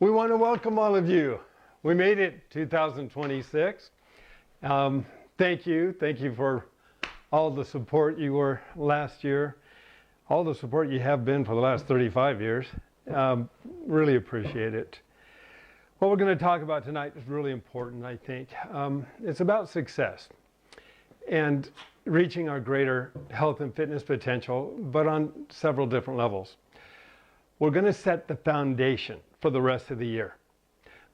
We want to welcome all of you. We made it 2026. Thank you. Thank you for all the support you were last year, all the support you have been for the last 35 years. Really appreciate it. What we're going to talk about tonight is really important, I think. It's about success and reaching our greater health and fitness potential, but on several different levels. We're going to set the foundation for the rest of the year.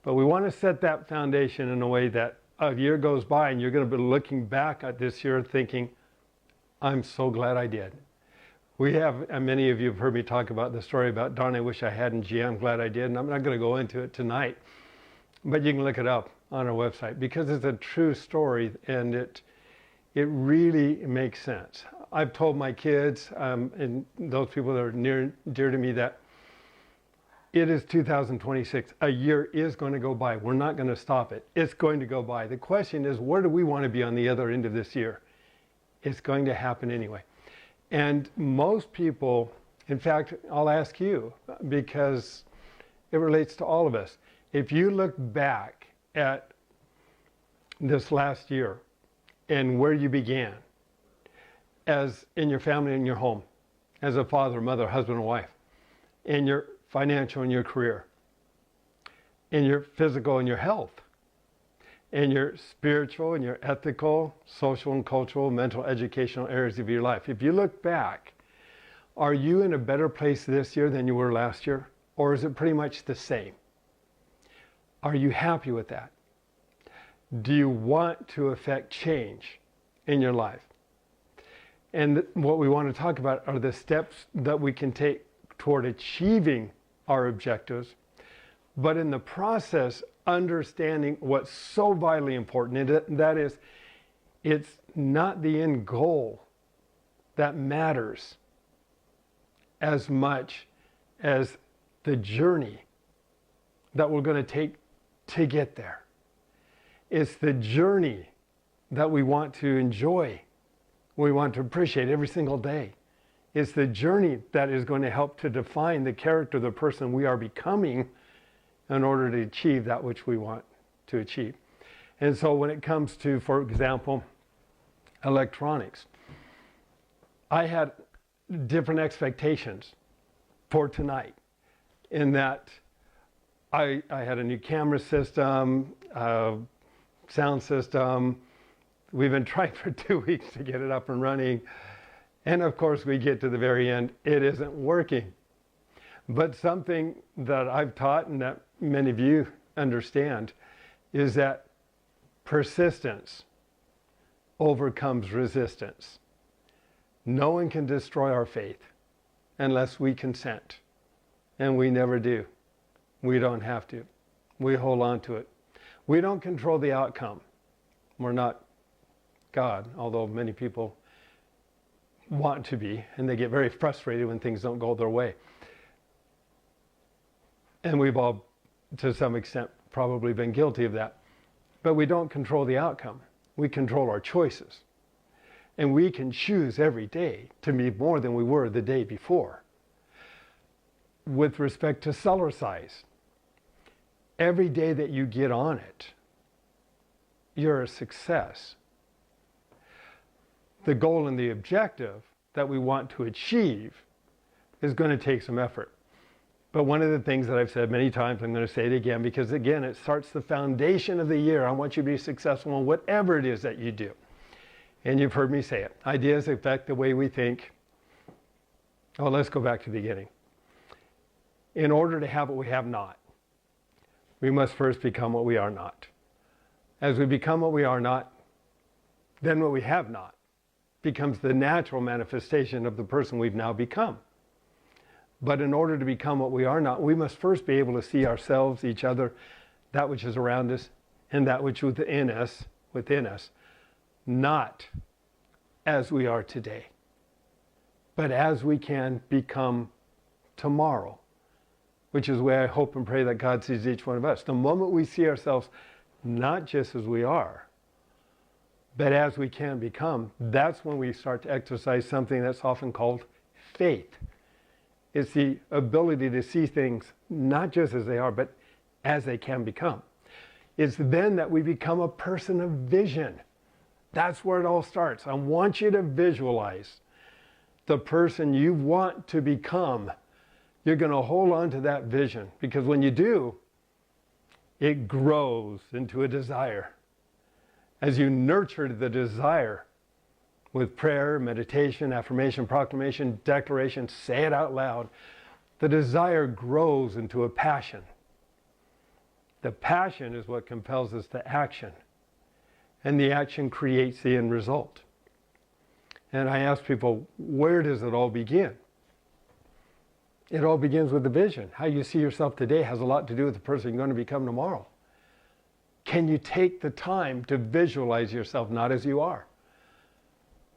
But we want to set that foundation in a way that a year goes by and you're going to be looking back at this year thinking, I'm so glad I did. We have, and many of you have heard me talk about the story about, darn, I wish I hadn't, gee, I'm glad I did. And I'm not going to go into it tonight, but you can look it up on our website because it's a true story and it really makes sense. I've told my kids and those people that are near and dear to me that it is 2026. A year is going to go by. We're not going to stop it. It's going to go by. The question is, where do we want to be on the other end of this year? It's going to happen anyway. And most people, in fact, I'll ask you because it relates to all of us. If you look back at this last year and where you began, as in your family and your home, as a father, mother, husband, and wife, in your financial and your career, in your physical and your health, in your spiritual and your ethical, social and cultural, mental, educational areas of your life. If you look back, are you in a better place this year than you were last year? Or is it pretty much the same? Are you happy with that? Do you want to affect change in your life? And what we want to talk about are the steps that we can take toward achieving our objectives, but in the process, understanding what's so vitally important, and that is, it's not the end goal that matters as much as the journey that we're going to take to get there. It's the journey that we want to enjoy, we want to appreciate every single day. It's the journey that is going to help to define the character of the person we are becoming in order to achieve that which we want to achieve. And so when it comes to, for example, electronics, I had different expectations for tonight in that I had a new camera system, sound system. We've been trying for 2 weeks to get it up and running. And of course, we get to the very end, it isn't working. But something that I've taught and that many of you understand is that persistence overcomes resistance. No one can destroy our faith unless we consent. And we never do. We don't have to. We hold on to it. We don't control the outcome. We're not God, although many people want to be, and they get very frustrated when things don't go their way. And we've all, to some extent, probably been guilty of that. But we don't control the outcome. We control our choices. And we can choose every day to be more than we were the day before. With respect to Cellercise, every day that you get on it, you're a success. The goal and the objective that we want to achieve is going to take some effort. But one of the things that I've said many times, I'm going to say it again, because again, it starts the foundation of the year. I want you to be successful in whatever it is that you do. And you've heard me say it. Ideas affect the way we think. Oh, let's go back to the beginning. In order to have what we have not, we must first become what we are not. As we become what we are not, then what we have not becomes the natural manifestation of the person we've now become. But in order to become what we are not, we must first be able to see ourselves, each other, that which is around us, and that which within us, not as we are today, but as we can become tomorrow, which is the way I hope and pray that God sees each one of us. The moment we see ourselves not just as we are, but as we can become, that's when we start to exercise something that's often called faith. It's the ability to see things not just as they are, but as they can become. It's then that we become a person of vision. That's where it all starts. I want you to visualize the person you want to become. You're going to hold on to that vision, because when you do, it grows into a desire. As you nurture the desire with prayer, meditation, affirmation, proclamation, declaration, say it out loud, the desire grows into a passion. The passion is what compels us to action, and the action creates the end result. And I ask people, where does it all begin? It all begins with the vision. How you see yourself today has a lot to do with the person you're going to become tomorrow. Can you take the time to visualize yourself not as you are,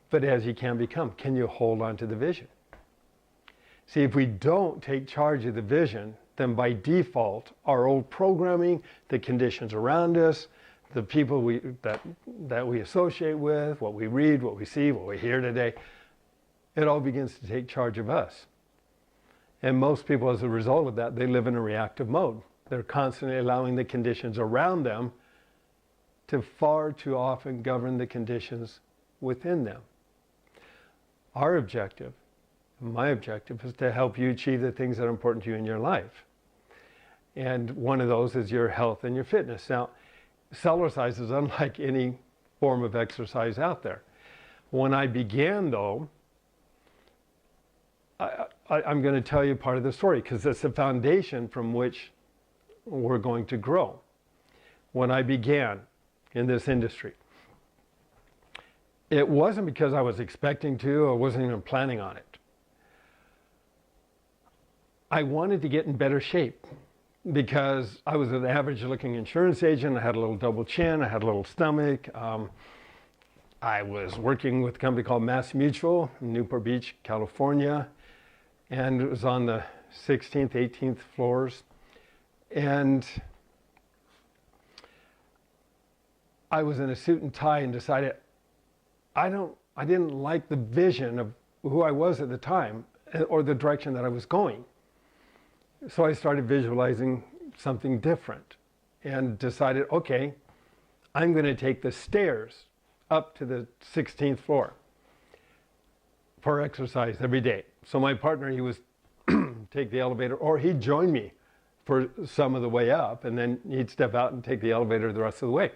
but as you can become? Can you hold on to the vision? See, if we don't take charge of the vision, then by default, our old programming, the conditions around us, the people that we associate with, what we read, what we see, what we hear today, it all begins to take charge of us. And most people, as a result of that, they live in a reactive mode. They're constantly allowing the conditions around them to far too often govern the conditions within them. Our objective, my objective, is to help you achieve the things that are important to you in your life. And one of those is your health and your fitness. Now, Cellercise is unlike any form of exercise out there. When I began, though, I'm going to tell you part of the story, because it's the foundation from which we're going to grow. When I began in this industry, it wasn't because I was expecting to or wasn't even planning on it. I wanted to get in better shape because I was an average looking insurance agent. I had a little double chin, I had a little stomach. I was working with a company called Mass Mutual in Newport Beach, California, and it was on the 16th, 18th floors. And I was in a suit and tie and decided I didn't like the vision of who I was at the time or the direction that I was going. So I started visualizing something different and decided, okay, I'm going to take the stairs up to the 16th floor for exercise every day. So my partner, he was take the elevator, or he'd join me for some of the way up, and then he'd step out and take the elevator the rest of the way.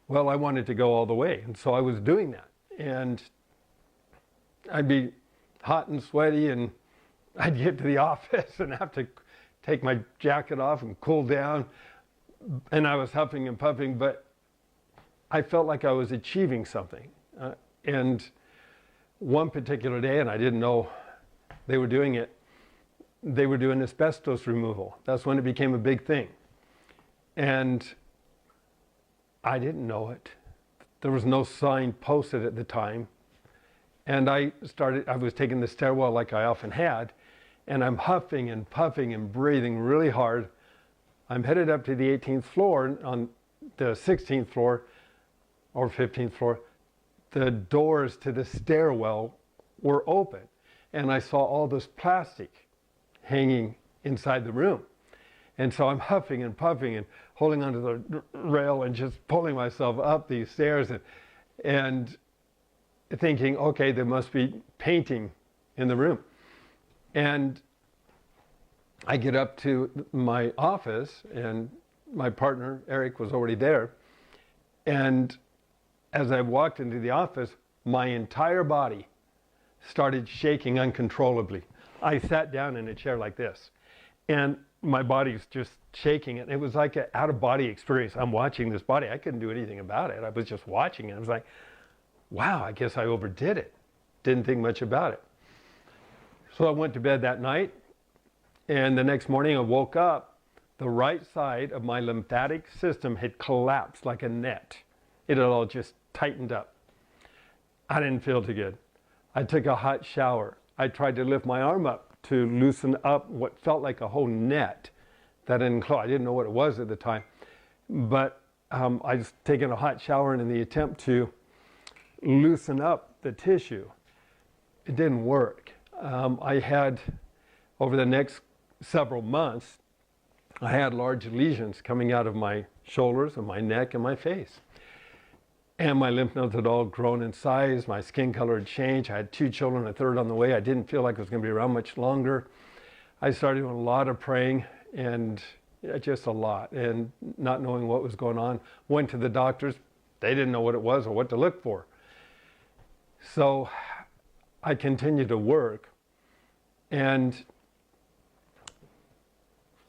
Well, I wanted to go all the way, and so I was doing that. And I'd be hot and sweaty, and I'd get to the office and have to take my jacket off and cool down. And I was huffing and puffing, but I felt like I was achieving something. And one particular day, and I didn't know they were doing it, they were doing asbestos removal. That's when it became a big thing. And I didn't know it. There was no sign posted at the time. And I was taking the stairwell like I often had, and I'm huffing and puffing and breathing really hard. I'm headed up to the 18th floor. On the 16th floor or 15th floor, the doors to the stairwell were open, and I saw all this plastic hanging inside the room. And so I'm huffing and puffing and holding onto the rail and just pulling myself up these stairs and thinking, okay, there must be painting in the room. And I get up to my office, and my partner, Eric, was already there. And as I walked into the office, my entire body started shaking uncontrollably. I sat down in a chair like this, and my body's just shaking. It was like an out-of-body experience. I'm watching this body. I couldn't do anything about it. I was just watching it. I was like, wow, I guess I overdid it. Didn't think much about it. So I went to bed that night, and the next morning I woke up. The right side of my lymphatic system had collapsed like a net. It had all just tightened up. I didn't feel too good. I took a hot shower. I tried to lift my arm up to loosen up what felt like a whole net that enclosed. I didn't know what it was at the time, but I was taking a hot shower, and in the attempt to loosen up the tissue, it didn't work. I had, over the next several months, I had large lesions coming out of my shoulders and my neck and my face. And my lymph nodes had all grown in size. My skin color had changed. I had 2 children, a third on the way. I didn't feel like I was going to be around much longer. I started doing a lot of praying, and just a lot, and not knowing what was going on. Went to the doctors. They didn't know what it was or what to look for. So I continued to work. And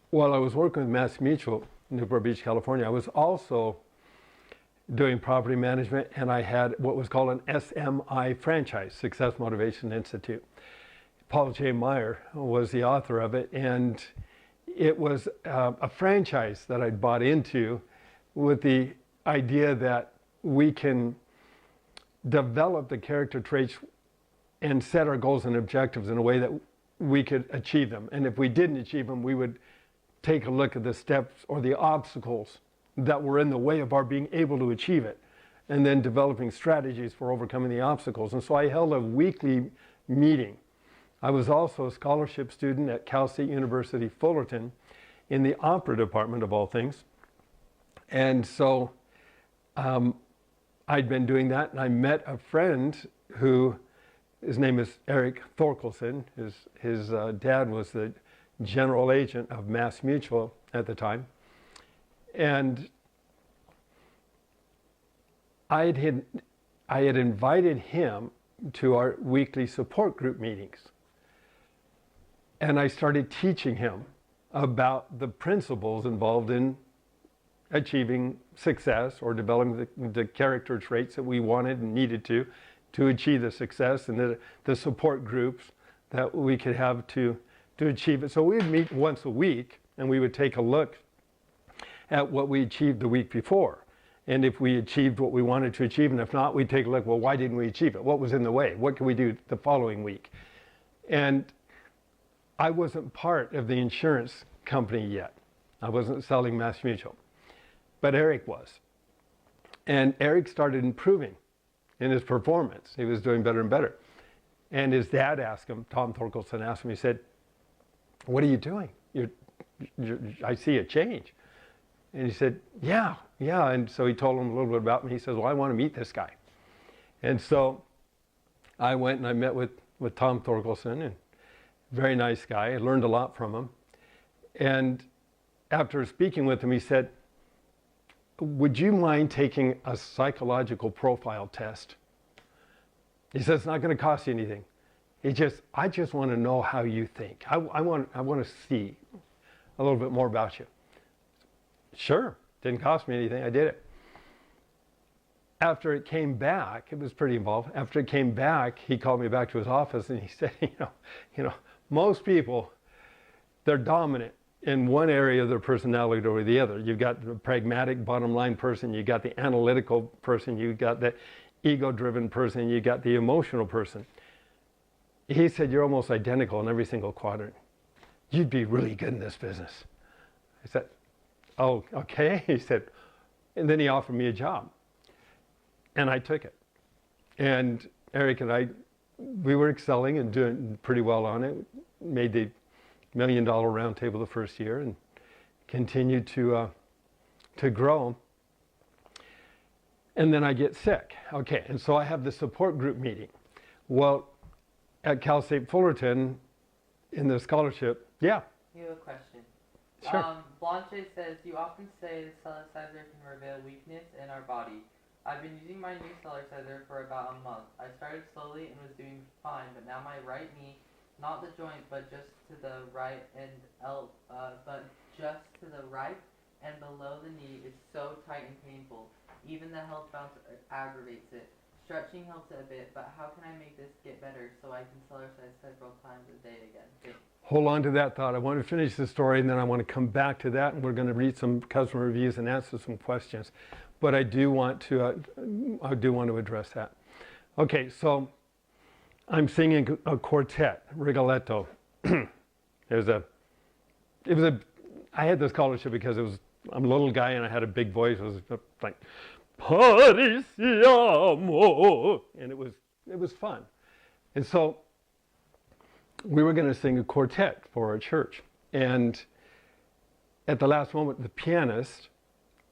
while I was working with Mass Mutual in Newport Beach, California, I was also doing property management, and I had what was called an SMI franchise, Success Motivation Institute. Paul J. Meyer was the author of it, and it was a franchise that I'd bought into with the idea that we can develop the character traits and set our goals and objectives in a way that we could achieve them. And if we didn't achieve them, we would take a look at the steps or the obstacles that were in the way of our being able to achieve it, and then developing strategies for overcoming the obstacles. And so I held a weekly meeting. I was also a scholarship student at Cal State University Fullerton in the opera department, of all things. And so I'd been doing that, and I met a friend who, his name is Eric Thorkelson. His dad was the general agent of Mass Mutual at the time. And I had invited him to our weekly support group meetings. And I started teaching him about the principles involved in achieving success or developing the character traits that we wanted and needed to achieve the success, and the support groups that we could have to achieve it. So we would meet once a week, and we would take a look at what we achieved the week before. And if we achieved what we wanted to achieve, and if not, we'd take a look, well, why didn't we achieve it? What was in the way? What can we do the following week? And I wasn't part of the insurance company yet. I wasn't selling Mass Mutual, but Eric was. And Eric started improving in his performance. He was doing better and better. And his dad asked him, Tom Thorkelson asked him, he said, "What are you doing? I see a change." And he said, yeah. And so he told him a little bit about me. He says, well, I want to meet this guy. And so I went and I met with Tom Thorkelson, and very nice guy. I learned a lot from him. And after speaking with him, he said, would you mind taking a psychological profile test? He says, it's not going to cost you anything. I just want to know how you think. I want to see a little bit more about you. Sure, didn't cost me anything, I did it. After it came back, it was pretty involved. After it came back, he called me back to his office, and he said, you know, most people, they're dominant in one area of their personality over the other. You've got the pragmatic bottom line person, you got the analytical person, you got the ego-driven person, you got the emotional person. He said, you're almost identical in every single quadrant. You'd be really good in this business. I said, oh, okay. He said, and then he offered me a job. And I took it. And Eric and I, we were excelling and doing pretty well on it. Made the $1 million round table the first year and continued to grow. And then I get sick. Okay, and so I have the support group meeting. Well, at Cal State Fullerton, in the scholarship, yeah. You have a question. Sure. Blanche says, you often say the Cellerciser can reveal weakness in our body. I've been using my new Cellerciser for about a month. I started slowly and was doing fine, but now my right knee, not the joint, but just to the right and below the knee is so tight and painful. Even the health bounce aggravates it. Stretching helps it a bit, but how can I make this get better so I can Cellercise several times a day again? Thanks. Hold on to that thought. I want to finish the story, and then I want to come back to that, and we're going to read some customer reviews and answer some questions. But I do want to address that. Okay, so I'm singing a quartet, Rigoletto. I had this scholarship because I'm a little guy and I had a big voice. It was like, Parisiamo, and it was fun. And so we were going to sing a quartet for our church. And at the last moment, the pianist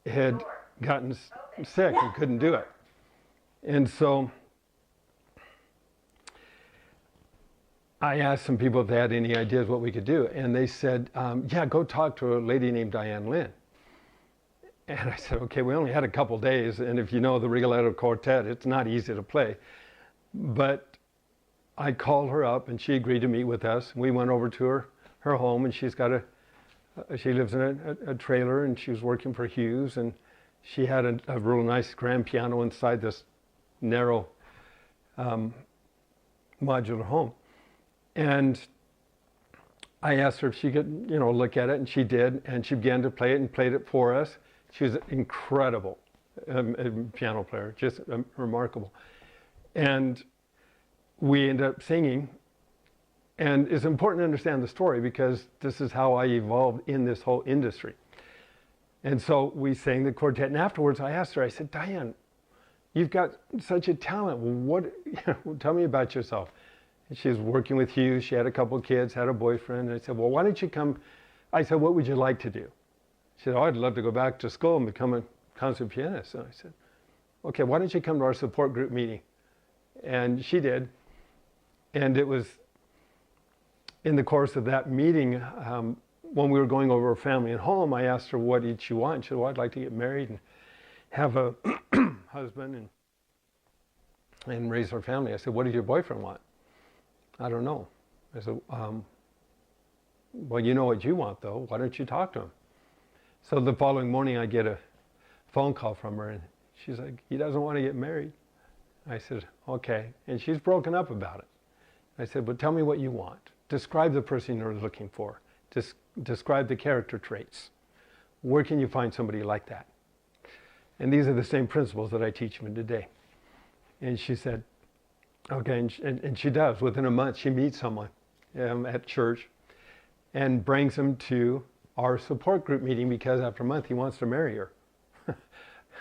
had gotten sick and couldn't do it. And so I asked some people if they had any ideas what we could do. And they said, yeah, go talk to a lady named Diane Lynn. And I said, okay, we only had a couple days. And if you know the Rigoletto Quartet, it's not easy to play. But I called her up and she agreed to meet with us. We went over to her home, and she's got she lives in a trailer, and she was working for Hughes, and she had a real nice grand piano inside this narrow modular home. And I asked her if she could, look at it, and she did, and she began to play it and played it for us. She was an incredible piano player, just remarkable. And we ended up singing. And it's important to understand the story because this is how I evolved in this whole industry. And so we sang the quartet. And afterwards, I asked her, I said, Diane, you've got such a talent. Tell me about yourself. And she was working with Hughes. She had a couple of kids, had a boyfriend. And I said, well, why don't you come? I said, what would you like to do? She said, oh, I'd love to go back to school and become a concert pianist. And I said, okay, why don't you come to our support group meeting? And she did. And it was in the course of that meeting, when we were going over her family and home, I asked her, what did she want? She said, well, I'd like to get married and have a husband and raise our family. I said, what does your boyfriend want? I don't know. I said, well, you know what you want, though. Why don't you talk to him? So the following morning, I get a phone call from her, and she's like, he doesn't want to get married. I said, okay. And she's broken up about it. I said, but tell me what you want. Describe the person you're looking for. Describe the character traits. Where can you find somebody like that? And these are the same principles that I teach them today. And she said, okay, and she does. Within a month, she meets someone at church and brings him to our support group meeting because after a month, he wants to marry her.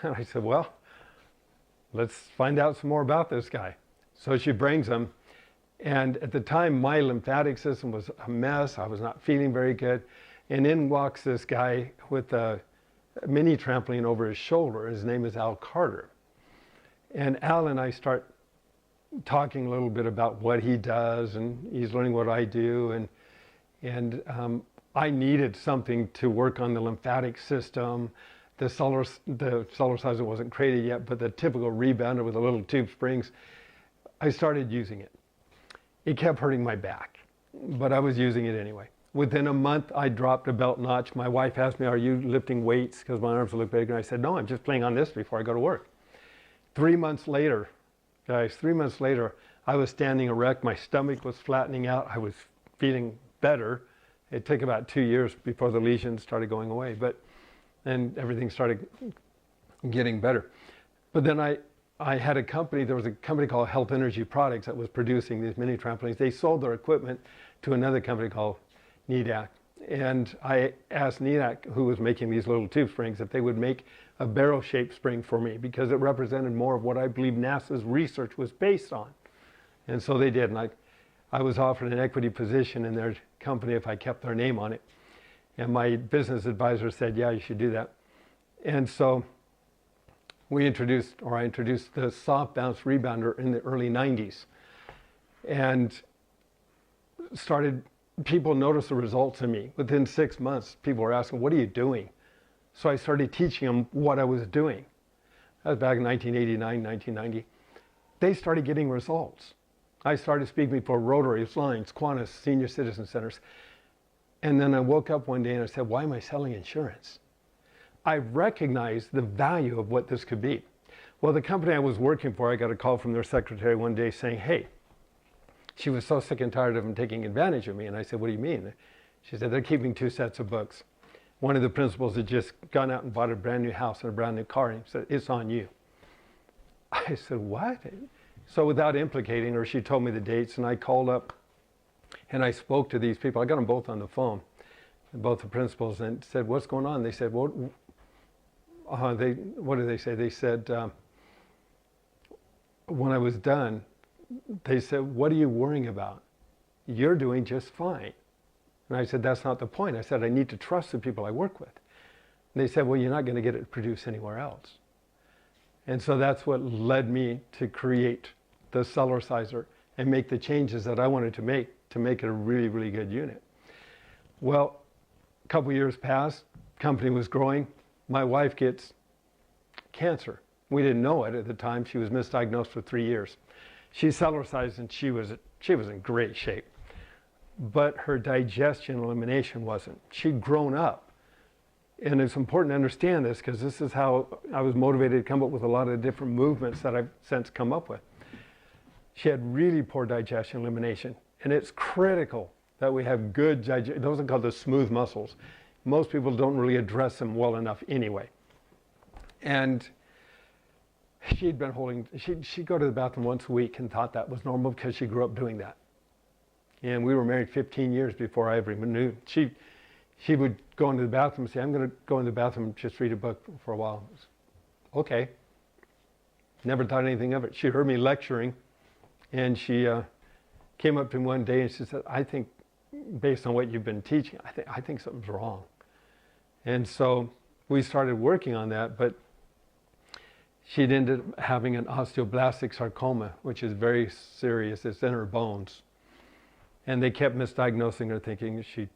And I said, well, let's find out some more about this guy. So she brings him. And at the time, my lymphatic system was a mess. I was not feeling very good. And in walks this guy with a mini trampoline over his shoulder. His name is Al Carter. And Al and I start talking a little bit about what he does, and he's learning what I do. And I needed something to work on the lymphatic system. The Cellerciser wasn't created yet, but the typical rebounder with the little tube springs, I started using it. It kept hurting my back, but I was using it anyway. Within a month, I dropped a belt notch. My wife asked me, are you lifting weights? Because my arms look big. And I said, no, I'm just playing on this before I go to work. 3 months later, guys, 3 months later, I was standing erect. My stomach was flattening out. I was feeling better. It took about 2 years before the lesions started going away, and everything started getting better. But then I had a company, there was a company called Health Energy Products that was producing these mini trampolines. They sold their equipment to another company called NEDAC. And I asked NEDAC, who was making these little tube springs, if they would make a barrel-shaped spring for me because it represented more of what I believe NASA's research was based on. And so they did. And I was offered an equity position in their company if I kept their name on it. And my business advisor said, yeah, you should do that. And so I introduced the soft bounce rebounder in the early 90s, and people noticed the results in me. Within 6 months, people were asking, what are you doing? So I started teaching them what I was doing. That was back in 1989, 1990. They started getting results. I started speaking before Rotary, Lions, Qantas, senior citizen centers. And then I woke up one day and I said, why am I selling insurance? I recognized the value of what this could be. Well, the company I was working for, I got a call from their secretary one day saying, hey, she was so sick and tired of them taking advantage of me. And I said, what do you mean? She said, they're keeping 2 sets of books. One of the principals had just gone out and bought a brand new house and a brand new car, and he said, it's on you. I said, what? So without implicating her, she told me the dates, and I called up and I spoke to these people. I got them both on the phone, both the principals, and said, what's going on? They said, well, what did they say? They said, when I was done, they said, what are you worrying about? You're doing just fine. And I said, that's not the point. I said, I need to trust the people I work with. And they said, well, you're not going to get it produced anywhere else. And so that's what led me to create the Cellerciser and make the changes that I wanted to make it a really, really good unit. Well, a couple years passed, company was growing. My wife gets cancer. We didn't know it at the time. She was misdiagnosed for 3 years. She Cellercised and she was in great shape. But her digestion and elimination wasn't. She'd grown up. And it's important to understand this because this is how I was motivated to come up with a lot of different movements that I've since come up with. She had really poor digestion and elimination. And it's critical that we have good digestion. Those are called the smooth muscles. Most people don't really address them well enough anyway. And she'd been she'd go to the bathroom once a week and thought that was normal because she grew up doing that. And we were married 15 years before I ever even knew. She would go into the bathroom and say, I'm going to go in the bathroom and just read a book for a while. Okay. Never thought anything of it. She heard me lecturing, and she came up to me one day and she said, I think, based on what you've been teaching, I think something's wrong. And so we started working on that, but she'd ended up having an osteoblastic sarcoma, which is very serious. It's in her bones. And they kept misdiagnosing her, thinking she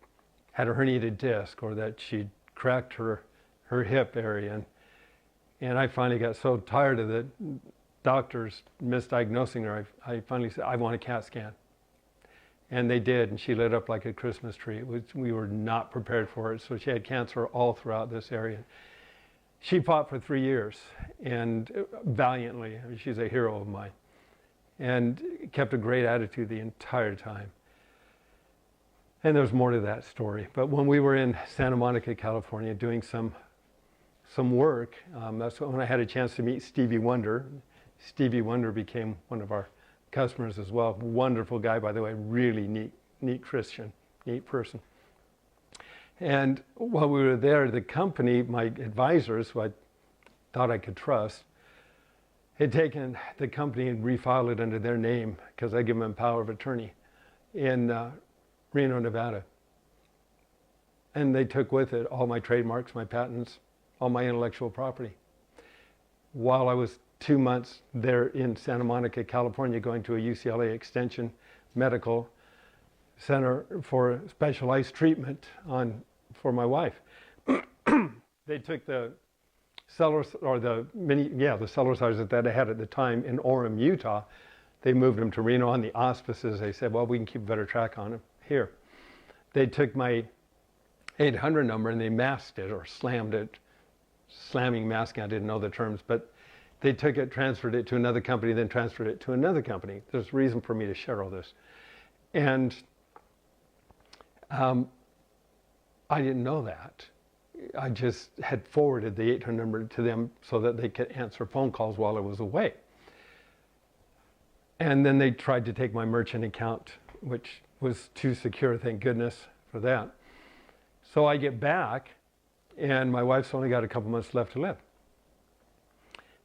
had a herniated disc or that she'd cracked her hip area. And I finally got so tired of the doctors misdiagnosing her, I finally said, I want a CAT scan. And they did, and she lit up like a Christmas tree. We were not prepared for it, so she had cancer all throughout this area. She fought for 3 years, and valiantly. I mean, she's a hero of mine, and kept a great attitude the entire time. And there's more to that story. But when we were in Santa Monica, California, doing some work, that's when I had a chance to meet Stevie Wonder. Stevie Wonder became one of our customers as well. Wonderful guy, by the way, really neat Christian, neat person. And while we were there, the company, my advisors, who I thought I could trust, had taken the company and refiled it under their name because I give them power of attorney in Reno, Nevada. And they took with it all my trademarks, my patents, all my intellectual property. While I was 2 months there in Santa Monica, California, going to a UCLA Extension Medical Center for specialized treatment for my wife. They took the Cellerciser that I had at the time in Orem, Utah. They moved them to Reno on the auspices. They said, well, we can keep a better track on them here. They took my 800 number and they masked it or slammed it. Slamming, masking, I didn't know the terms, but they took it, transferred it to another company, then transferred it to another company. There's reason for me to share all this. And I didn't know that. I just had forwarded the 800 number to them so that they could answer phone calls while I was away. And then they tried to take my merchant account, which was too secure, thank goodness for that. So I get back, and my wife's only got a couple months left to live.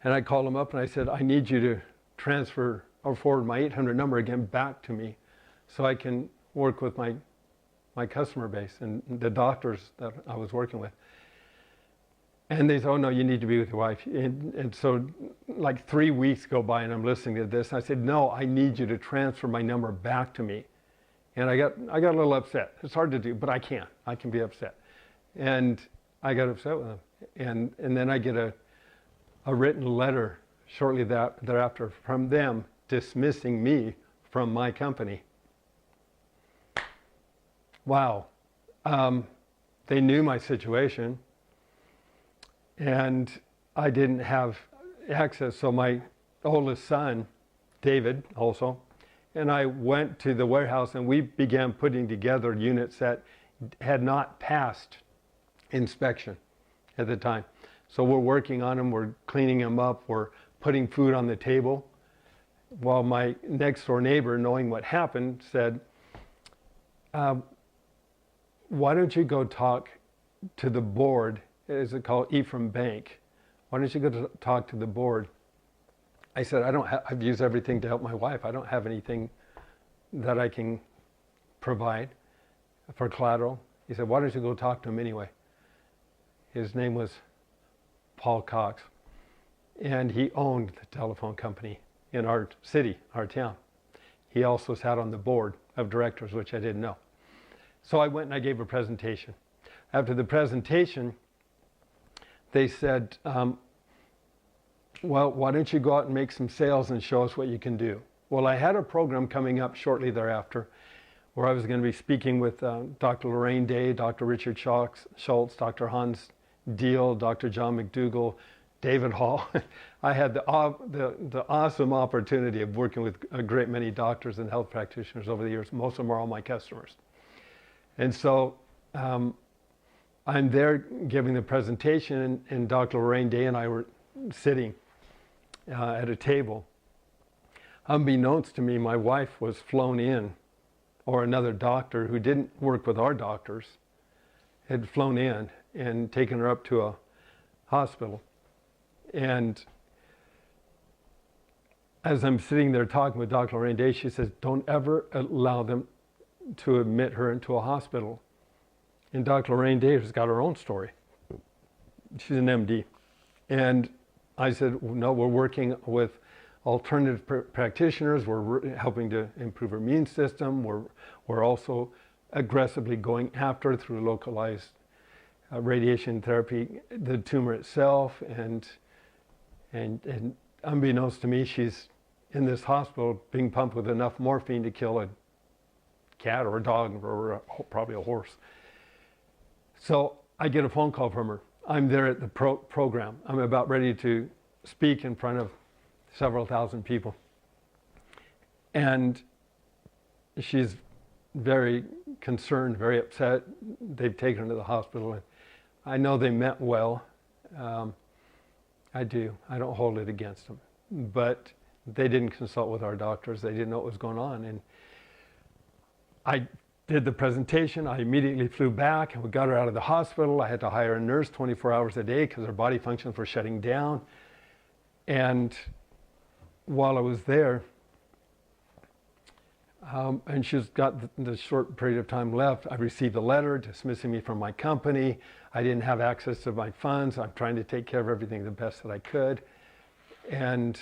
And I called them up and I said, I need you to transfer or forward my 800 number again back to me so I can work with my customer base and the doctors that I was working with. And they said, oh no, you need to be with your wife. And so like 3 weeks go by and I'm listening to this. And I said, no, I need you to transfer my number back to me. And I got a little upset. It's hard to do, but I can be upset. And I got upset with them. And then I get a written letter shortly thereafter from them dismissing me from my company. Wow. They knew my situation, and I didn't have access. So my oldest son, David, also, and I went to the warehouse and we began putting together units that had not passed inspection at the time. So we're working on them, we're cleaning them up, we're putting food on the table. While my next door neighbor, knowing what happened, said, why don't you go talk to the board? Is it called Ephraim Bank? Why don't you go talk to the board? I said, I've used everything to help my wife. I don't have anything that I can provide. for collateral. He said, why don't you go talk to him anyway? His name was Paul Cox, and he owned the telephone company in our city, our town. He also sat on the board of directors, which I didn't know. So I went and I gave a presentation. After the presentation, they said, well, why don't you go out and make some sales and show us what you can do? Well, I had a program coming up shortly thereafter where I was going to be speaking with Dr. Lorraine Day, Dr. Richard Schultz, Dr. Hans Deal, Dr. John McDougall, David Hall. I had the awesome opportunity of working with a great many doctors and health practitioners over the years. Most of them are all my customers. And so I'm there giving the presentation, and Dr. Lorraine Day and I were sitting at a table. Unbeknownst to me, my wife was flown in, or another doctor who didn't work with our doctors had flown in and taken her up to a hospital. And as I'm sitting there talking with Dr. Lorraine Day, she says, don't ever allow them to admit her into a hospital. And Dr. Lorraine Day has got her own story. She's an MD. And I said, no, we're working with alternative practitioners. We're helping to improve her immune system. We're also aggressively going after, through localized radiation therapy, the tumor itself. And unbeknownst to me, she's in this hospital being pumped with enough morphine to kill a cat or a dog or probably a horse. So I get a phone call from her. I'm there at the program. I'm about ready to speak in front of several thousand people. And she's very concerned, very upset. They've taken her to the hospital. And I know they meant well. I do. I don't hold it against them. But they didn't consult with our doctors. They didn't know what was going on. And I did the presentation. I immediately flew back and we got her out of the hospital. I had to hire a nurse 24 hours a day because her body functions were shutting down. And while I was there, and she's got the short period of time left, I received a letter dismissing me from my company. I didn't have access to my funds. I'm trying to take care of everything the best that I could. And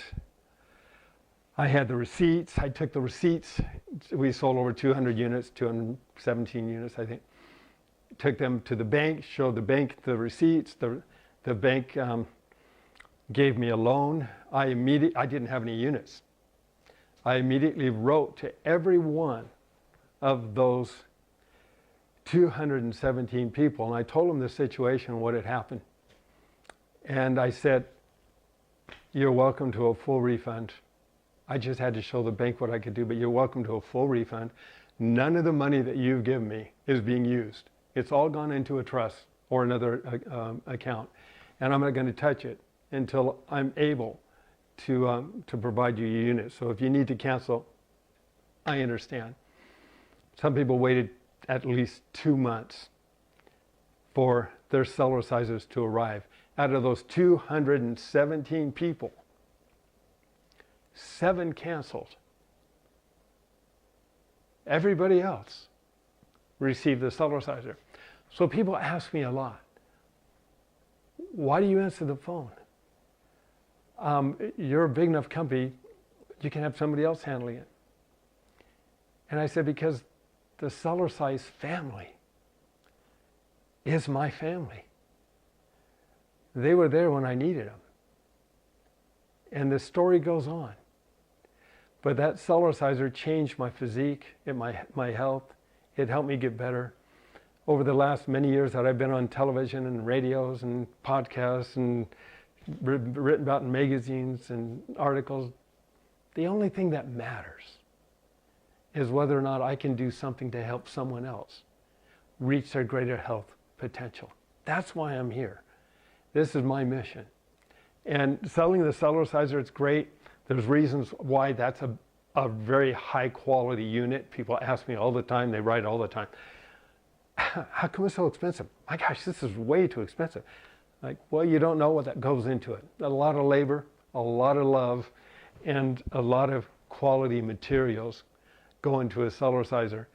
I had the receipts. I took the receipts. We sold over 200 units, 217 units, I think. Took them to the bank, showed the bank the receipts. The bank gave me a loan. I didn't have any units. I immediately wrote to every one of those 217 people, and I told them the situation, what had happened. And I said, you're welcome to a full refund. I just had to show the bank what I could do, but you're welcome to a full refund. None of the money that you've given me is being used. It's all gone into a trust or another account, and I'm not going to touch it until I'm able to provide you your units. So if you need to cancel, I understand. Some people waited at least 2 months for their Cellercisers to arrive. Out of those 217 people, 7 canceled. Everybody else received the Cellerciser. So people ask me a lot, why do you answer the phone? You're a big enough company, you can have somebody else handling it. And I said, because the Cellercise family is my family. They were there when I needed them. And the story goes on. But that Cellerciser changed my physique, my health. It helped me get better. Over the last many years that I've been on television and radios and podcasts and written about in magazines and articles, the only thing that matters is whether or not I can do something to help someone else reach their greater health potential. That's why I'm here. This is my mission. And selling the Cellerciser, it's great. There's reasons why that's a very high quality unit. People ask me all the time, they write all the time, how come it's so expensive? My gosh, this is way too expensive. Like, well, you don't know what that goes into it. A lot of labor, a lot of love, and a lot of quality materials go into a Cellerciser.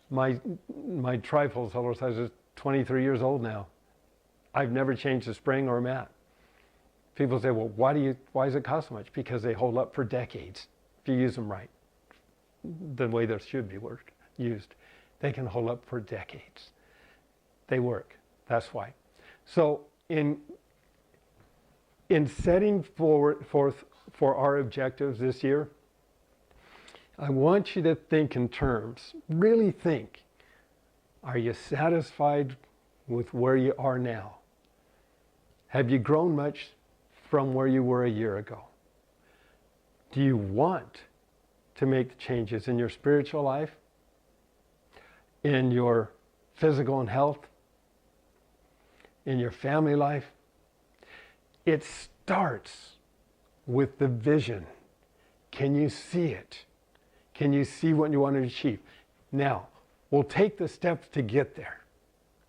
My trifold Cellerciser is 23 years old now. I've never changed a spring or a mat. People say, well, why does it cost so much? Because they hold up for decades if you use them right, the way they should be used. They can hold up for decades. They work. That's why. So in setting forth for our objectives this year, I want you to think in terms, really think, are you satisfied with where you are now? Have you grown much from where you were a year ago? Do you want to make changes in your spiritual life, in your physical and health, in your family life? It starts with the vision. Can you see it? Can you see what you want to achieve? Now, we'll take the steps to get there.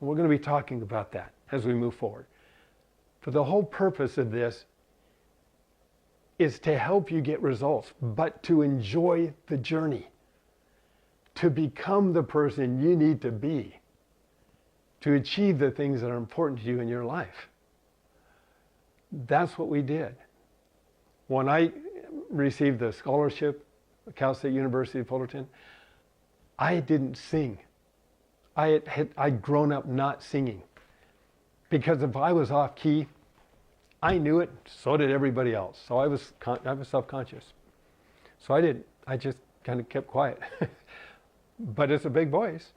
We're going to be talking about that as we move forward. For the whole purpose of this is to help you get results, but to enjoy the journey, to become the person you need to be, to achieve the things that are important to you in your life. That's what we did. When I received the scholarship at Cal State University of Fullerton, I didn't sing. I'd grown up not singing. Because if I was off key, I knew it, so did everybody else. So I was self-conscious. So I just kind of kept quiet. But it's a big voice.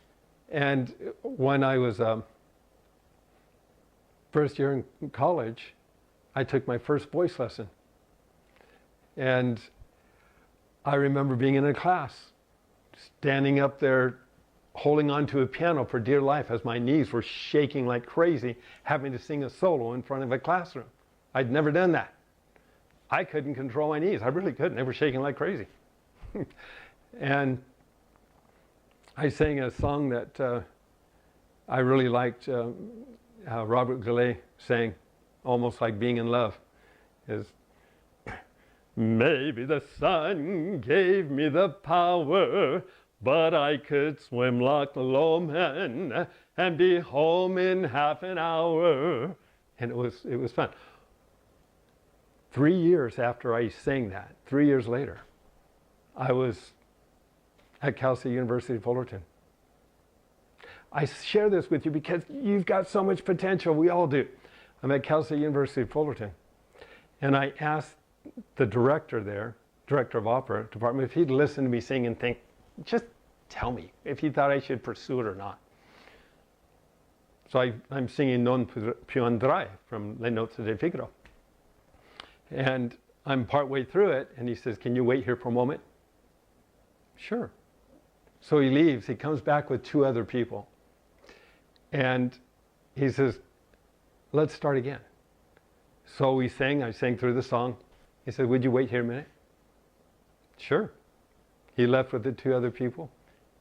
And when I was first year in college, I took my first voice lesson. And I remember being in a class, standing up there, holding onto a piano for dear life as my knees were shaking like crazy, having to sing a solo in front of a classroom. I'd never done that. I couldn't control my knees. I really couldn't. They were shaking like crazy. And I sang a song that I really liked. Robert Goulet sang, almost like Being in Love, is, maybe the sun gave me the power, but I could swim like a lowman and be home in half an hour. And it was fun. 3 years after I sang that, 3 years later, I was at Cal State University of Fullerton. I share this with you because you've got so much potential. We all do. I'm at Cal State University of Fullerton. And I asked the director there, director of opera department, if he'd listen to me sing and think, just tell me if he thought I should pursue it or not. So I'm singing Non più andrai from Le Nozze di Figaro. And I'm partway through it, and he says, can you wait here for a moment? Sure. So he leaves. He comes back with 2 other people. And he says, let's start again. So we sang. I sang through the song. He said, would you wait here a minute? Sure. He left with the 2 other people.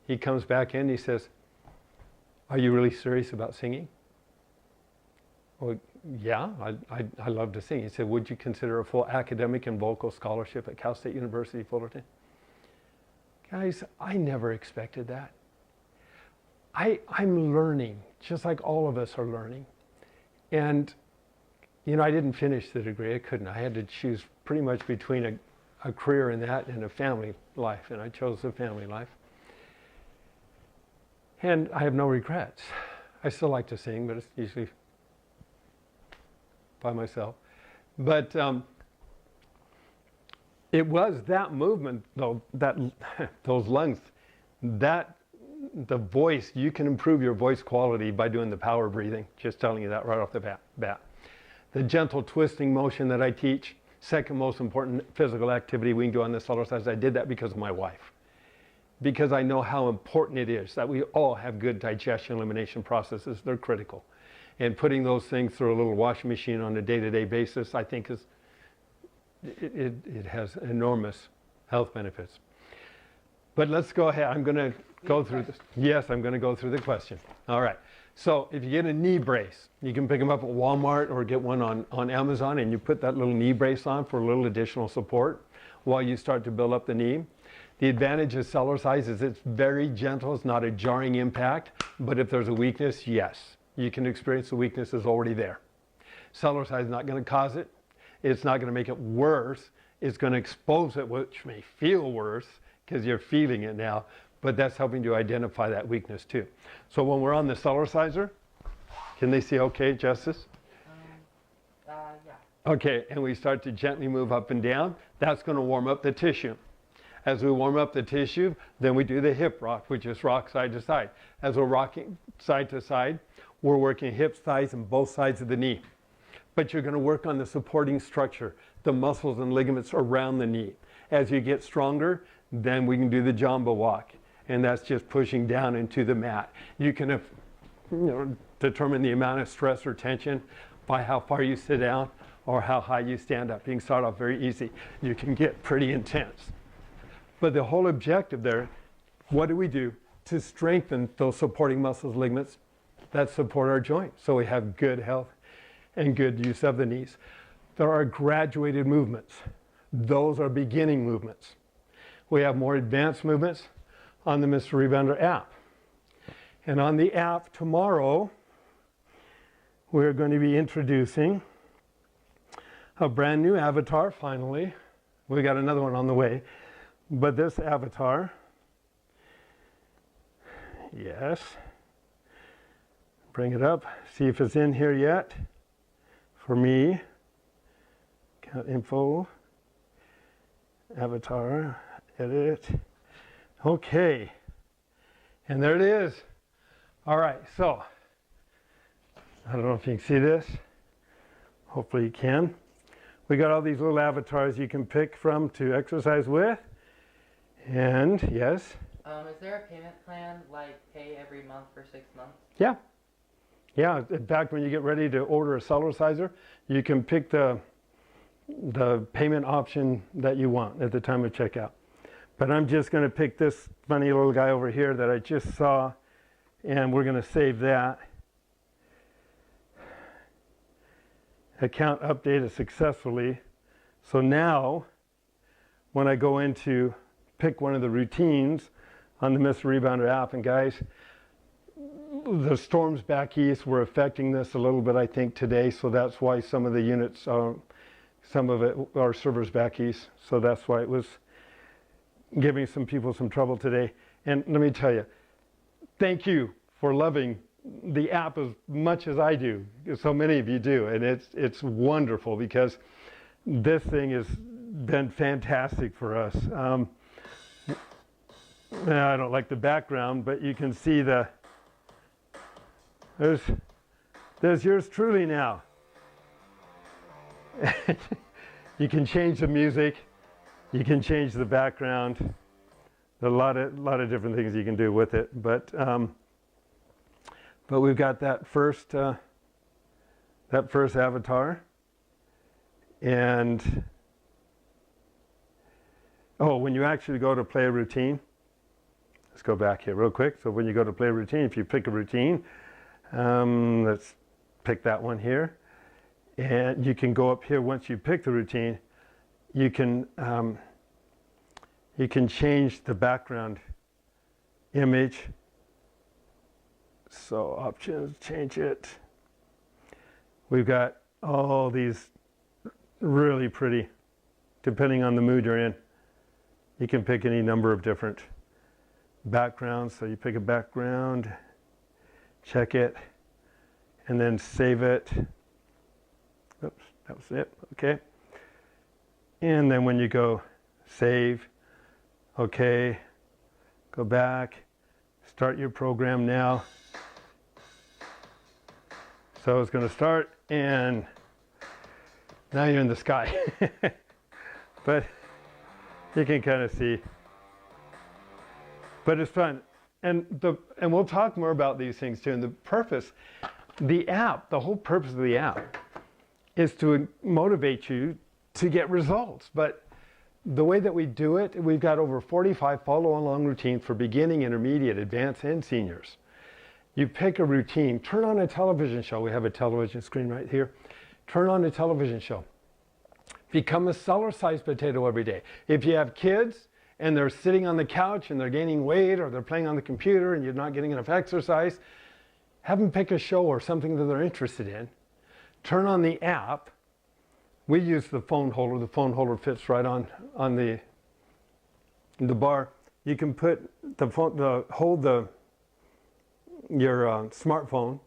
He comes back in. He says, are you really serious about singing? Well, yeah, I love to sing. He said, would you consider a full academic and vocal scholarship at Cal State University, Fullerton? Guys, I never expected that. I'm learning, just like all of us are learning. And, you know, I didn't finish the degree. I couldn't. I had to choose pretty much between a career in that and a family life, and I chose the family life. And I have no regrets. I still like to sing, but it's usually by myself. But it was that movement, though, that those lungs, that the voice, you can improve your voice quality by doing the power breathing. Just telling you that right off the bat. The gentle twisting motion that I teach, second most important physical activity we can do on the Cellercise. I did that because of my wife. Because I know how important it is that we all have good digestion elimination processes. They're critical. And putting those things through a little washing machine on a day-to-day basis, I think it has enormous health benefits. But let's go ahead. I'm going to go through this. Yes, I'm going to go through the question. All right. So if you get a knee brace, you can pick them up at Walmart or get one on Amazon, and you put that little knee brace on for a little additional support while you start to build up the knee. The advantage of Cellercise is it's very gentle. It's not a jarring impact. But if there's a weakness, yes, you can experience the weakness is already there. Cellercise is not going to cause it. It's not going to make it worse. It's going to expose it, which may feel worse because you're feeling it now. But that's helping to identify that weakness too. So when we're on the Cellerciser, can they see okay, Justice? Yeah. Okay, and we start to gently move up and down. That's going to warm up the tissue. As we warm up the tissue, then we do the hip rock, which is rock side to side. As we're rocking side to side, we're working hips, thighs, and both sides of the knee. But you're going to work on the supporting structure, the muscles and ligaments around the knee. As you get stronger, then we can do the Jamba Walk, and that's just pushing down into the mat. You can determine the amount of stress or tension by how far you sit down or how high you stand up. You can start off very easy. You can get pretty intense. But the whole objective there, what do we do to strengthen those supporting muscles, ligaments that support our joints so we have good health and good use of the knees? There are graduated movements. Those are beginning movements. We have more advanced movements on the Mr. Rebounder app. And on the app tomorrow, we're going to be introducing a brand new avatar finally. We got another one on the way. But this avatar, yes, bring it up, see if it's in here yet. For me, account info, avatar, edit. Okay, and there it is. All right, so I don't know if you can see this. Hopefully you can. We got all these little avatars you can pick from to exercise with. And yes. Is there a payment plan, like pay every month for 6 months? Yeah. Yeah. In fact, when you get ready to order a Cellerciser, you can pick the payment option that you want at the time of checkout. But I'm just going to pick this funny little guy over here that I just saw, and we're going to save that. Account updated successfully. So now, when I go into pick one of the routines on the Mr. Rebounder app, and guys, the storms back east were affecting this a little bit, I think, today, so that's why some of the units, some of it are servers back east, so that's why it was giving some people some trouble today. And let me tell you, thank you for loving the app as much as I do. So many of you do, and it's wonderful because this thing has been fantastic for us. I don't like the background, but you can see there's yours truly now. You can change the music, you can change the background. There are a lot of different things you can do with it, but we've got that first avatar, and when you actually go to play a routine. Let's go back here real quick. So when you go to play a routine, if you pick a routine, let's pick that one here. And you can go up here once you pick the routine, you can change the background image. So options, change it. We've got all these really pretty, depending on the mood you're in. You can pick any number of different backgrounds. So you pick a background, check it, and then save it. Oops, that was it. Okay. And then when you go save, okay, go back, start your program now. So it's going to start, and now you're in the sky. But you can kind of see. But it's fun. And we'll talk more about these things too. And the purpose, the whole purpose of the app is to motivate you to get results. But the way that we do it, we've got over 45 follow-along routines for beginning, intermediate, advanced, and seniors. You pick a routine, turn on a television show. We have a television screen right here. Turn on a television show. Become a Cellercise potato every day. If you have kids and they're sitting on the couch and they're gaining weight, or they're playing on the computer and you're not getting enough exercise, have them pick a show or something that they're interested in. Turn on the app. We use the phone holder. The phone holder fits right on the bar. You can put the phone, your smartphone,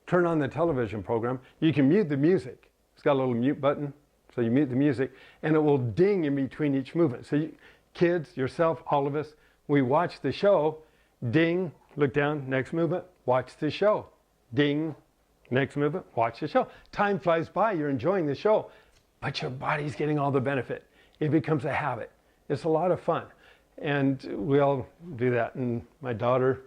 turn on the television program. You can mute the music. It's got a little mute button, so you mute the music, and it will ding in between each movement. So kids, yourself, all of us, we watch the show, ding, look down, next movement, watch the show. Ding, next movement, watch the show. Time flies by, you're enjoying the show, but your body's getting all the benefit. It becomes a habit. It's a lot of fun. And we all do that. And my daughter,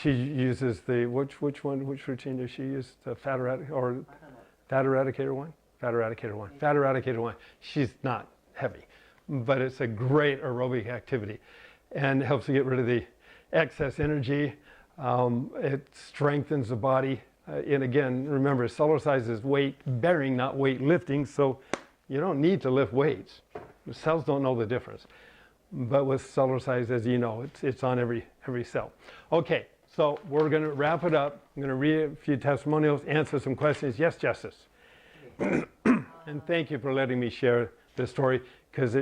she uses the, which routine does she use? The fat eradicator one? Fat eradicator one. She's not heavy, but it's a great aerobic activity and helps to get rid of the excess energy. It strengthens the body. And again, remember, Cellercise is weight bearing, not weight lifting, so you don't need to lift weights. The cells don't know the difference. But with Cellercise, as you know, it's on every cell. Okay, so we're going to wrap it up. I'm going to read a few testimonials, answer some questions. Yes, Justice. And thank you for letting me share this story, because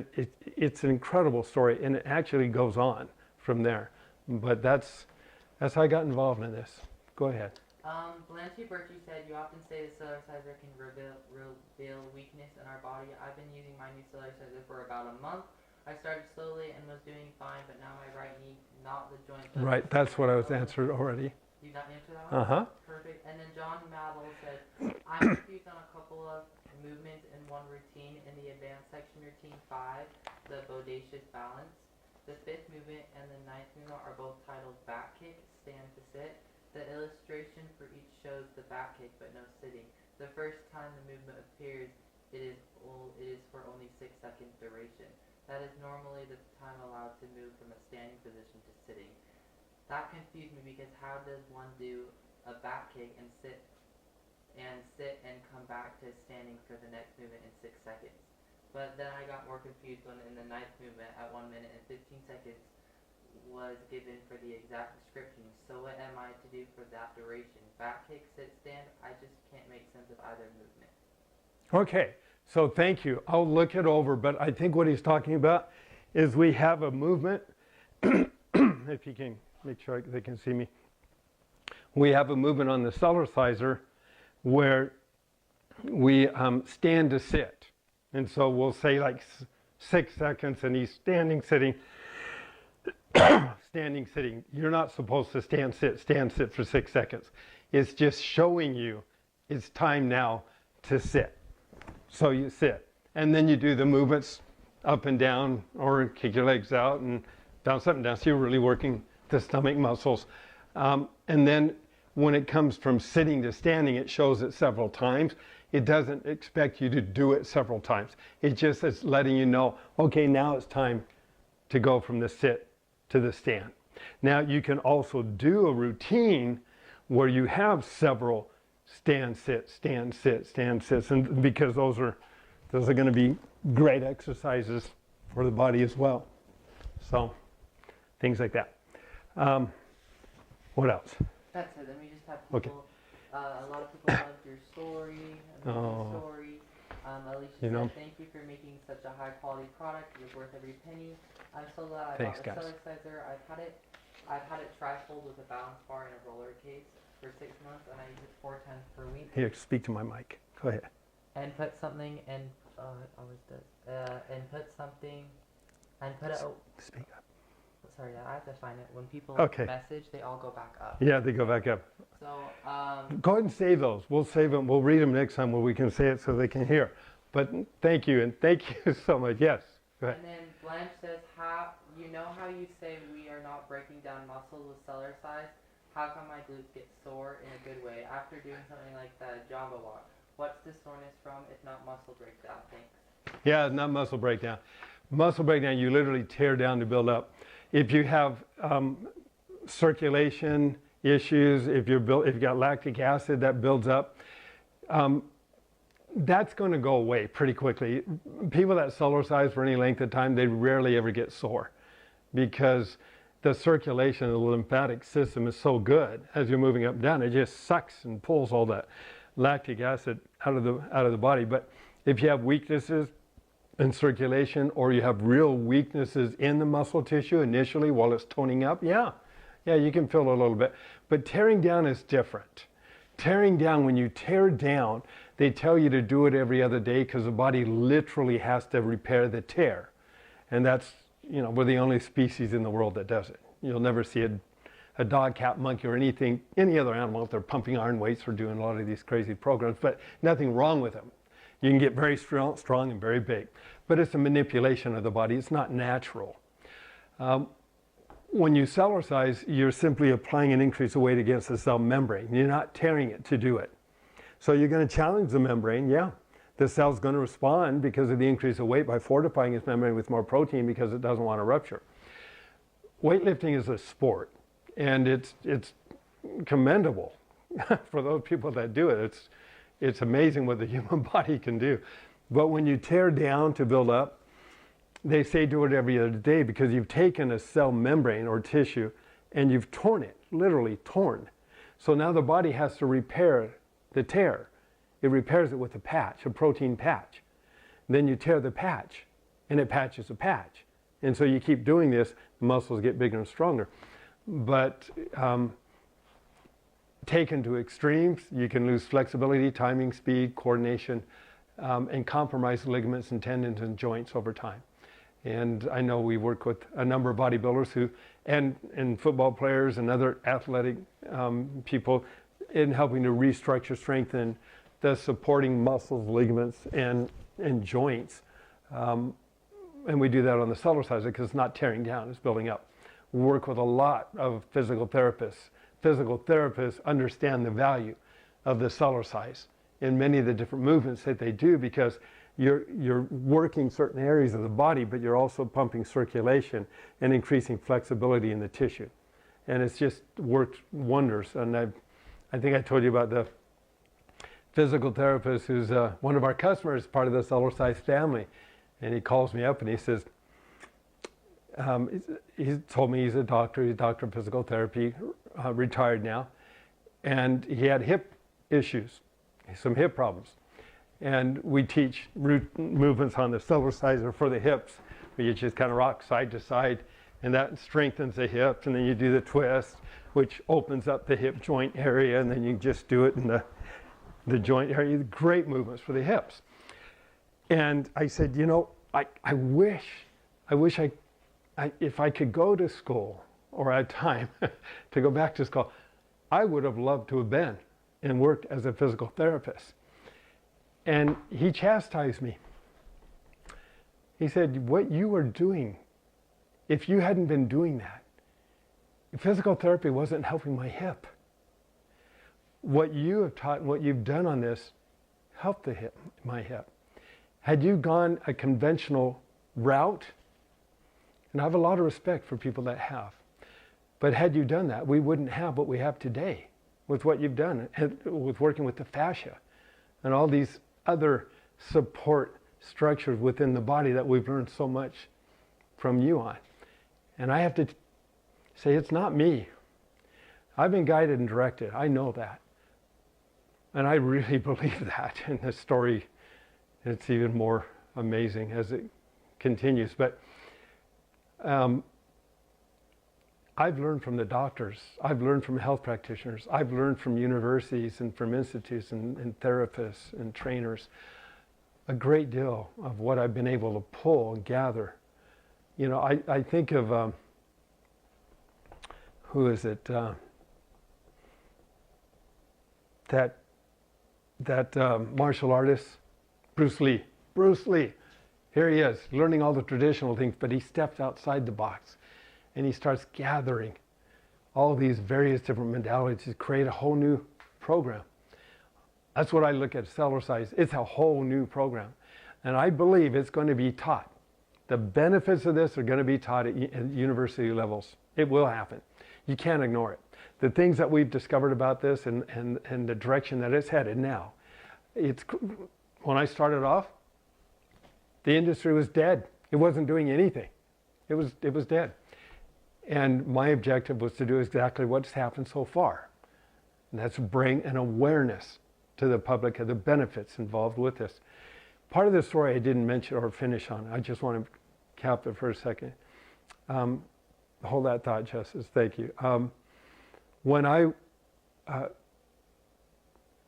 it's an incredible story, and it actually goes on from there. But that's how I got involved in this. Go ahead. Blanche Birchie said, you often say the Cellerciser can reveal weakness in our body. I've been using my new Cellerciser for about a month. I started slowly and was doing fine, but now my right knee, not the joint. Right, that's what I was answered already. You got answered that one? Uh-huh. Perfect. And then John Madel said, I'm confused on a couple of movements in one routine. In the advanced section, routine 5, the bodacious balance. The 5th movement and the 9th movement are both titled back kick, stand to sit. The illustration for each shows the back kick, but no sitting. The first time the movement appears, it is for only 6 seconds duration. That is normally the time allowed to move from a standing position to sitting. That confused me, because how does one do a back kick and sit and come back to standing for the next movement in 6 seconds? But then I got more confused when in the 9th movement at 1 minute and 15 seconds was given for the exact description. So what am I to do for that duration? Back kick, sit, stand? I just can't make sense of either movement. Okay, so thank you. I'll look it over, but I think what he's talking about is we have a movement. If you can make sure they can see me. We have a movement on the Cellerciser where we stand to sit. And so we'll say like 6 seconds, and he's standing, sitting. Standing, sitting. You're not supposed to stand, sit for 6 seconds. It's just showing you it's time now to sit. So you sit. And then you do the movements up and down, or kick your legs out and bounce up and down. So you're really working the stomach muscles. And then when it comes from sitting to standing, it shows it several times. It doesn't expect you to do it several times. It just is letting you know, okay, now it's time to go from the sit to the stand. Now you can also do a routine where you have several stand, sit, stand, sit, stand, sits, and because those are going to be great exercises for the body as well. So things like that. What else? That's it. Then we just have people. Okay. A lot of people loved your story. Alicia said, thank you for making such a high quality product. It was worth every penny. I'm so glad I bought the Cellerciser. I've had it trifold with a balance bar and a roller case for 6 months, and I use it 4 times per week. Here, speak to my mic. Go ahead. And put something and it always does. And put something and put it. Speak up. Sorry, I have to find it. When people message, they all go back up. Yeah, they go back up. So go ahead and save those. We'll save them. We'll read them next time where we can say it so they can hear. But thank you, and thank you so much. Yes. Go ahead. And then Blanche says, how you say we are not breaking down muscles with Cellercise? How come my glutes get sore in a good way after doing something like the Jamba Walk? What's the soreness from, if not muscle breakdown? Thanks. Yeah, it's not muscle breakdown. Muscle breakdown, you literally tear down to build up. If you have circulation issues, if you've got lactic acid that builds up, that's going to go away pretty quickly. People that Cellercise for any length of time, they rarely ever get sore because the circulation of the lymphatic system is so good as you're moving up and down. It just sucks and pulls all that lactic acid out of the body. But if you have weaknesses in circulation or you have real weaknesses in the muscle tissue initially while it's toning up, yeah, you can feel a little bit. But tearing down is different. Tearing down, when you tear down, they tell you to do it every other day because the body literally has to repair the tear. And that's, we're the only species in the world that does it. You'll never see a dog, cat, monkey, or any other animal if they're pumping iron weights or doing a lot of these crazy programs, but nothing wrong with them. You can get very strong and very big, but it's a manipulation of the body. It's not natural. When you Cellercise, you're simply applying an increase of weight against the cell membrane. You're not tearing it to do it. So you're going to challenge the membrane, yeah. The cell's going to respond because of the increase of weight by fortifying its membrane with more protein because it doesn't want to rupture. Weightlifting is a sport, and it's commendable for those people that do it. It's amazing what the human body can do. But when you tear down to build up, they say do it every other day because you've taken a cell membrane or tissue and you've torn it, literally torn. So now the body has to repair the tear. It repairs it with a patch, a protein patch. Then you tear the patch and it patches a patch. And so you keep doing this, the muscles get bigger and stronger. But taken to extremes, you can lose flexibility, timing, speed, coordination, and compromise ligaments and tendons and joints over time. And I know we work with a number of bodybuilders and football players and other athletic people in helping to restructure, strengthen the supporting muscles, ligaments, and joints. And we do that on the Cellerciser because it's not tearing down, it's building up. We work with a lot of physical therapists. Physical therapists understand the value of the Cellercise in many of the different movements that they do because you're working certain areas of the body, but you're also pumping circulation and increasing flexibility in the tissue. And it's just worked wonders. And I think I told you about the physical therapist who's one of our customers, part of the Cellercise family. And he calls me up and he says, he told me he's a doctor of physical therapy, retired now. And he had hip issues, some hip problems. And we teach root movements on the Cellerciser for the hips, where you just kind of rock side to side, and that strengthens the hips. And then you do the twist, which opens up the hip joint area, and then you just do it in the joint area. Great movements for the hips. And I said, I wish if I could go to school or had time to go back to school, I would have loved to have been and worked as a physical therapist. And he chastised me. He said, what you were doing, if you hadn't been doing that, physical therapy wasn't helping my hip. What you have taught and what you've done on this helped my hip. Had you gone a conventional route, and I have a lot of respect for people that have, but had you done that, we wouldn't have what we have today with what you've done, with working with the fascia and all these other support structures within the body that we've learned so much from you on. And I have to say, it's not me. I've been guided and directed. I know that. And I really believe that. In this story, it's even more amazing as it continues. But I've learned from the doctors. I've learned from health practitioners. I've learned from universities and from institutes and therapists and trainers a great deal of what I've been able to pull and gather. I think of, who is it? That martial artist, Bruce Lee. Bruce Lee. Here he is, learning all the traditional things, but he steps outside the box and he starts gathering all these various different modalities to create a whole new program. That's what I look at Cellercise. It's a whole new program. And I believe it's going to be taught. The benefits of this are going to be taught at university levels. It will happen. You can't ignore it. The things that we've discovered about this and the direction that it's headed now, when I started off, the industry was dead. It wasn't doing anything. It was dead. And my objective was to do exactly what's happened so far. And that's bring an awareness to the public of the benefits involved with this. Part of the story I didn't mention or finish on. I just want to cap it for a second. Hold that thought, Justice. Thank you. When the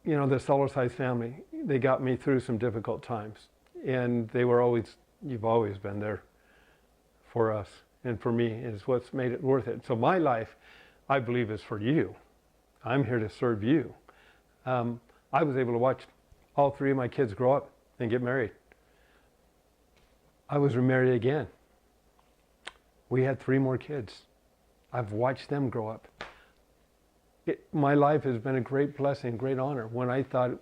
Cellercise family, they got me through some difficult times. And they were always, you've always been there for us. And for me, is what's made it worth it. So my life, I believe, is for you. I'm here to serve you. I was able to watch all three of my kids grow up and get married. I was remarried again. We had 3 more kids. I've watched them grow up. My life has been a great blessing, great honor, when I thought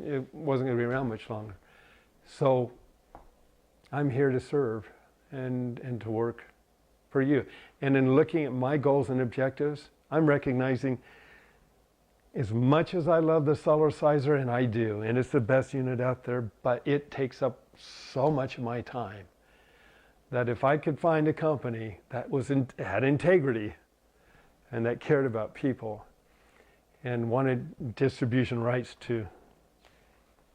it wasn't going to be around much longer. So I'm here to serve and to work for you. And in looking at my goals and objectives, I'm recognizing, as much as I love the Cellerciser, and I do, and it's the best unit out there, but it takes up so much of my time, that if I could find a company that had integrity and that cared about people and wanted distribution rights to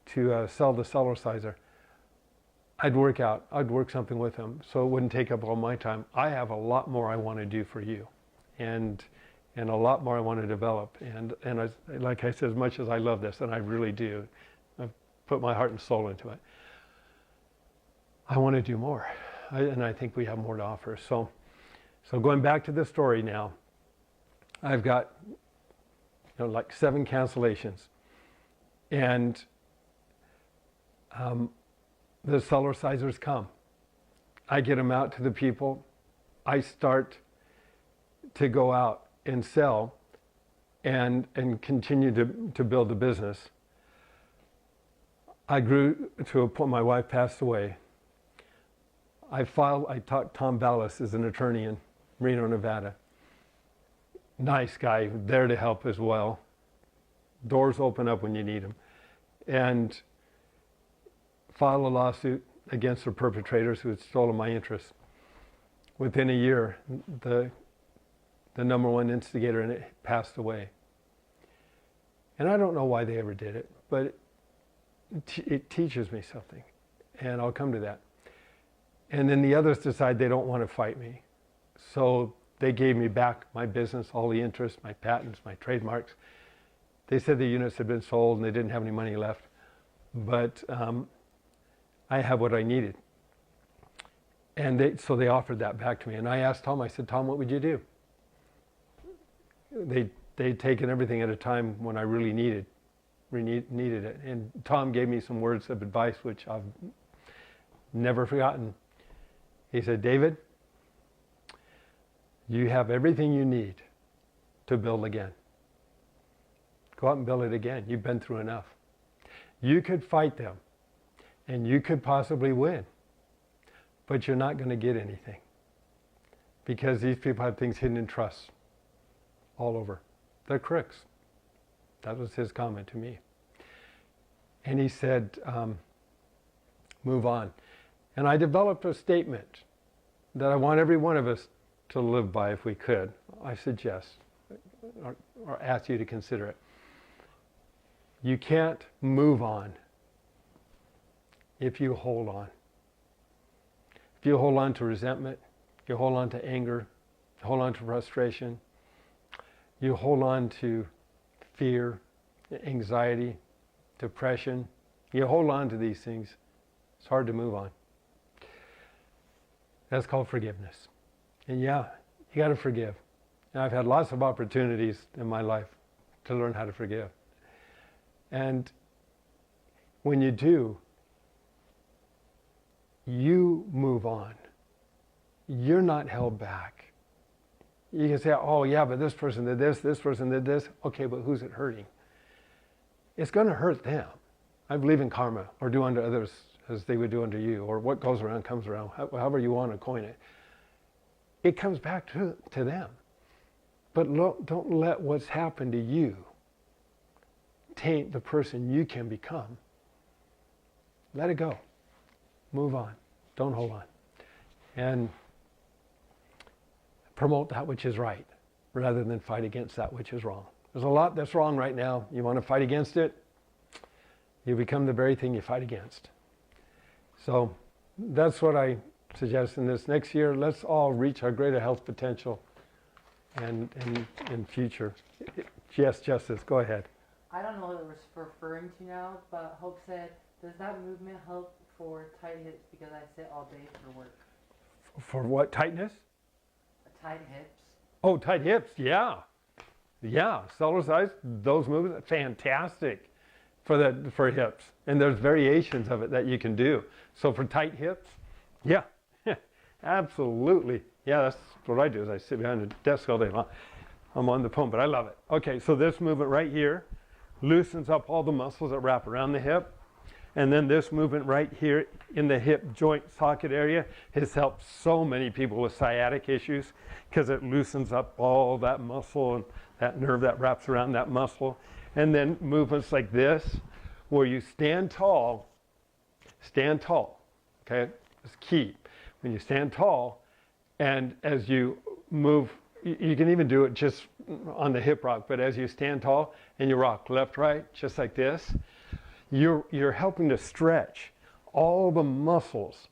sell the Cellerciser, I'd work something with them so it wouldn't take up all my time. I have a lot more I want to do for you, and a lot more I want to develop. And like I said, as much as I love this, and I really do, I've put my heart and soul into it, I want to do more. And I think we have more to offer. So going back to the story now, I've got like 7 cancellations. And the Cellercisers come. I get them out to the people. I start to go out and sell and continue to build the business. I grew to a point, my wife passed away. I talked Tom Ballas as an attorney in Reno, Nevada. Nice guy, there to help as well. Doors open up when you need them. And filed a lawsuit against the perpetrators who had stolen my interest. Within a year, the number 1 instigator in it passed away. And I don't know why they ever did it, but it teaches me something. And I'll come to that. And then the others decide they don't want to fight me. So they gave me back my business, all the interest, my patents, my trademarks. They said the units had been sold and they didn't have any money left. But I have what I needed. And so they offered that back to me. And I asked Tom, I said, Tom, what would you do? They'd taken everything at a time when I really needed it. And Tom gave me some words of advice, which I've never forgotten. He said, David, you have everything you need to build again. Go out and build it again. You've been through enough. You could fight them, and you could possibly win, but you're not going to get anything, because these people have things hidden in trusts all over. They're crooks. That was his comment to me. And he said, move on. And I developed a statement that I want every one of us to live by if we could. I suggest, or ask you to consider it. You can't move on if you hold on. If you hold on to resentment, you hold on to anger, you hold on to frustration, you hold on to fear, anxiety, depression, you hold on to these things, it's hard to move on. That's called forgiveness. And yeah, you got to forgive. And I've had lots of opportunities in my life to learn how to forgive. And when you do, you move on. You're not held back. You can say, oh yeah, but this person did this person did this. Okay, but who's it hurting? It's going to hurt them. I believe in karma, or do unto others as they would do unto you, or what goes around comes around, however you want to coin it. It comes back to them. But don't let what's happened to you taint the person you can become. Let it go. Move on. Don't hold on. And promote that which is right rather than fight against that which is wrong. There's a lot that's wrong right now. You want to fight against it, you become the very thing you fight against. So that's what I suggest in this next year. Let's all reach our greater health potential and in future. Yes, Justice, go ahead. I don't know what it was referring to now, but Hope said, does that movement help for tight hips because I sit all day for work? For what, tightness? Tight hips. Oh, tight hips, yeah. Yeah, Cellercise, those movements, fantastic for hips. And there's variations of it that you can do. So for tight hips, yeah, absolutely. Yeah, that's what I do is I sit behind the desk all day long. I'm on the phone, but I love it. Okay, so this movement right here loosens up all the muscles that wrap around the hip. And then this movement right here in the hip joint socket area has helped so many people with sciatic issues because it loosens up all that muscle and that nerve that wraps around that muscle. And then movements like this, where you stand tall, okay? It's key. When you stand tall, and as you move, you can even do it just on the hip rock, but as you stand tall and you rock left, right, just like this, you're helping to stretch all the muscles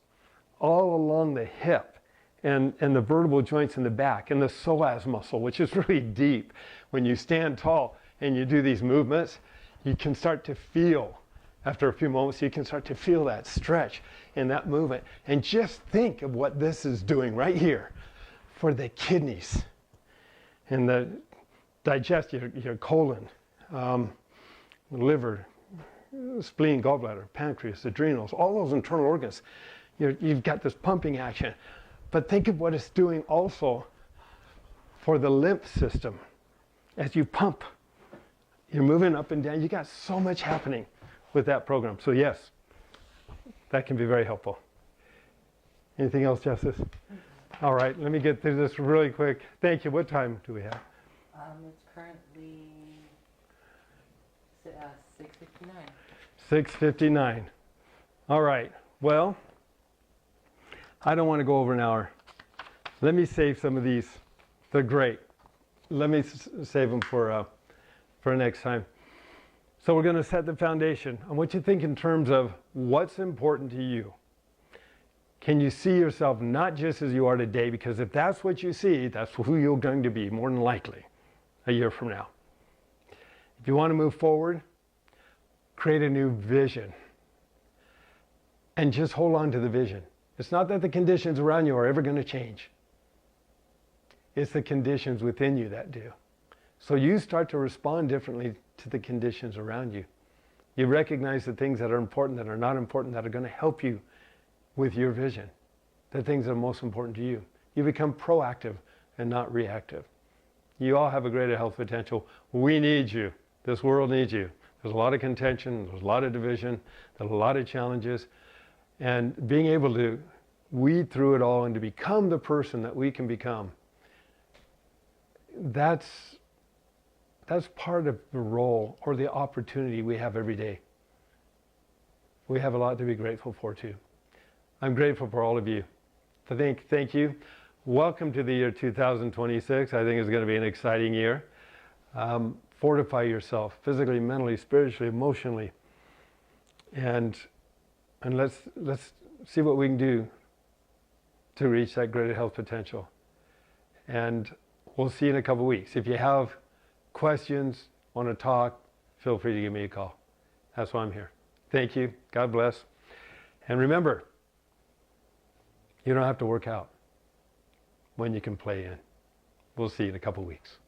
all along the hip and the vertebral joints in the back and the psoas muscle, which is really deep. When you stand tall and you do these movements, you can start to feel, after a few moments, you can start to feel that stretch in that movement. And just think of what this is doing right here for the kidneys and the your colon, liver, spleen, gallbladder, pancreas, adrenals, all those internal organs. You've got this pumping action. But think of what it's doing also for the lymph system. As you pump, you're moving up and down. You got so much happening with that program. So yes, that can be very helpful. Anything else, Justice? All right, let me get through this really quick. Thank you. What time do we have? It's currently 6:59. 6:59. All right. Well, I don't want to go over an hour. Let me save some of these. They're great. Let me save them for next time. So we're going to set the foundation. I want you to think in terms of what's important to you. Can you see yourself not just as you are today? Because if that's what you see, that's who you're going to be more than likely a year from now. If you want to move forward, create a new vision. And just hold on to the vision. It's not that the conditions around you are ever going to change. It's the conditions within you that do. So you start to respond differently to the conditions around you. You recognize the things that are important, that are not important, that are going to help you with your vision. The things that are most important to you. You become proactive and not reactive. You all have a greater health potential. We need you. This world needs you. There's a lot of contention, there's a lot of division, there's a lot of challenges. And being able to weed through it all and to become the person that we can become, that's part of the role or the opportunity we have every day. We have a lot to be grateful for too. I'm grateful for all of you. Thank you. Welcome to the year 2026. I think it's going to be an exciting year. Fortify yourself physically, mentally, spiritually, emotionally, and let's see what we can do to reach that greater health potential. And we'll see you in a couple of weeks. If you have questions, want to talk, feel free to give me a call. That's why I'm here. Thank you. God bless. And remember, you don't have to work out when you can play in. We'll see you in a couple of weeks.